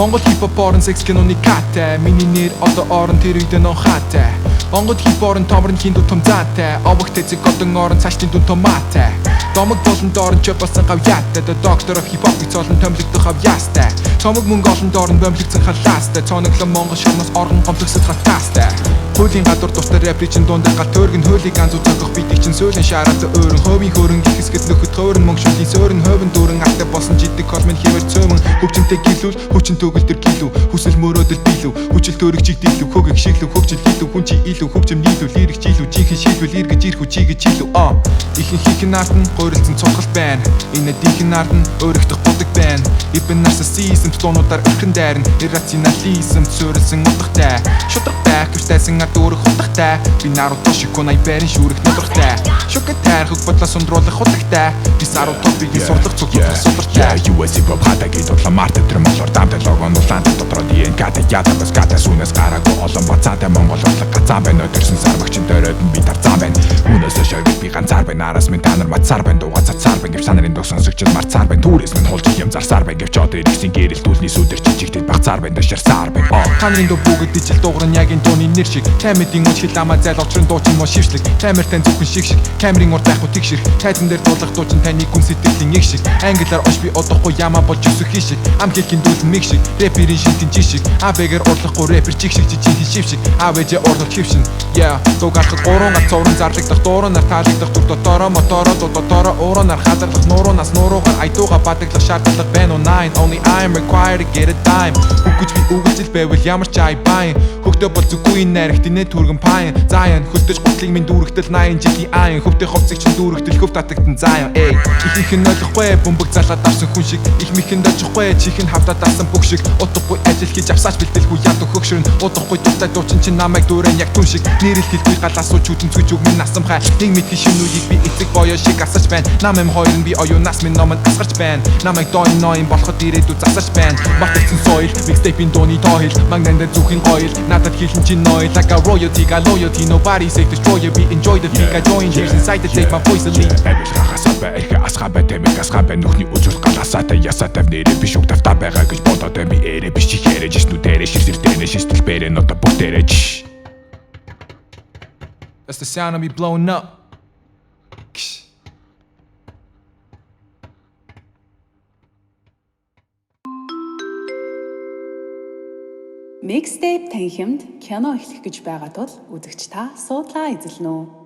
Монгол hippo-рон секс киноны Ka-тай. Миний одоо орон тэр үед нөө хаантай. Онгод hippo-рон томорно хиндүү том зантай. Овог Т одон орон цаашдын дүн томаатай. Домог Дорно-д Чойбалсан гавьяаттай. Д-доктор хип-хоп цолонд томилогдох авьяастай. Цомог Монголын бомлогдсон халаастай. Цоноглон Монгол шорноос орон гомдлогсод хатаастай. Хуулийн гадуур дуртай рэпер чин дундаа гал төргөн хөлийг ганц үзэх beat-ийг чин сөүлэн шаараад өөрөн ховийн хөрөн гихсгэд нөхөд хөөрн мөнгөшлийн сөөрн ховын дүүрэн алтай болсон жидэг космен хивэр цөмөн хөвчөнтэй гэлүүл хүчин төгөлдөр гэлүү хүсэл мөрөөдөл билүү хүчил төрөгчиг дийлүү хөгөг шиглүү хөгжил хийлүү хүн чи илүү хөгжим нийлүү лирик чийлүү жинхэнэ шийдвэл эргэж ирэх үчигээ чийлүү ихэнх ард нь гойролцсон цогцол байна энэ дийнхэн ард нь өөрөгдөх бодог байна ибн нарциссизм дуунуудаар өрхөн дайрна иррационализм цөөрөлсөн утгатай шударгатай гэвтайсан ард өөрөх хутгатай би наруудаа шикунай барин шүүрэх нодортой шүгэ тайрхаг бодлоо сундруулах хутгатай би саруу топигийн сурлах цогцох судартай US hip-hop хатагийн дулаамарт тэмүүлэр дамтай логон улаан дотроо диэн Ka-тай бас Ka-тай сүнэс гараагүй олон бацаатай Монгол урлаг гацаан байна өдөрсөн сармагчин дөрөөд нь би тарцаан байна үнээс шойг би ганцаар байна араас минь та нар мацаар байна дуугаа цацаар байна гэв санарын дуу сонсогч марцаар байна түүрээс минь хулж юм зарсаар байна гэвч одоо ирсэн гэрэл түлний сүдэр чичигтэд багцаар байна дэшэрсаар байна та нарын дуу бүгд дижил дуугран яг энэ дууны нэр шиг таймедийн үн хил амаа зайл олчрын дуучин мо шившлэг камертан зөвхөн шиг камерын урд байхгүй тэг ширх тайзан дээр дуулах дуучин таны гүн сэтгэлийн их шиг англиар ош би одохгүй ямаа болж өсөх хийшиг ам хэлхийн дүүл миг шиг рэперийн шинтэн жи шиг абэгэр урлахгүй рэпер чиг шиг жижигхэн шив шиг авэж урлах хившин дугаарт гурван гац цоврон зарлагдах дуурайнаар таалагдах түр дотороо мотороо дотороо уурайнаар хадарлах нуурунаас нууруугаар айдууга бадаглах шаардлага байна уу 9 only I'm required to get a dime үгэж би үгэлжил байвал ямар ч ай байн хөгтөө бол зүггүй найрагт инээ түргэн пайн заяан хөлдөж гутлыг минь дүүрэгтэл 80 жилийн айн хөвтө ховцыг чин дүүрэгтэл хөв татагдсан заяан ихэнх нь ойлгохгүй бөмбөг залаад авсан хүн шиг их мэхэн дожихгүй чихэн хавтаад авсан бүх шиг утгагүй ажил хийж авсаач бэлтэлгүй ядуу хөгшрөн утгагүй дуртай дуучин чин намайг дүүрэн яг түн шиг нэрэл хэлгүй галаас уучуудын зүж үг минь насамхай нэг мэдхий шинүүийг би эцэг боёо шиг асарч байна нам эм хоёр нь би оюунаас минь номонд асгарч байна намайг дойн ноён болоход ирээдүй засарч байна мартагсан соёл mixtape-ийн дууны тоохил манганда зүхийн гоёл надад хэлэн чин ноёл like a royalty got loyalty nobody say destroy you we enjoy the feel I join here inside the take my voice and lead эрхэ асхабай тэмэг асхабай нүхний үзүүл галасаатай ясаатай нэрэ биш үг тавтаа байгаа гэж бодоод би эрэ биш чихэрэж снүүдэрэ ширсэртэнэ шистэл бэрэн одоо бүгдэрэж That's the sound of me blowing up Mixtape танхимд кино эхлэх гэж байгаа тул үзэгч та суудлаа эзэлнэ үү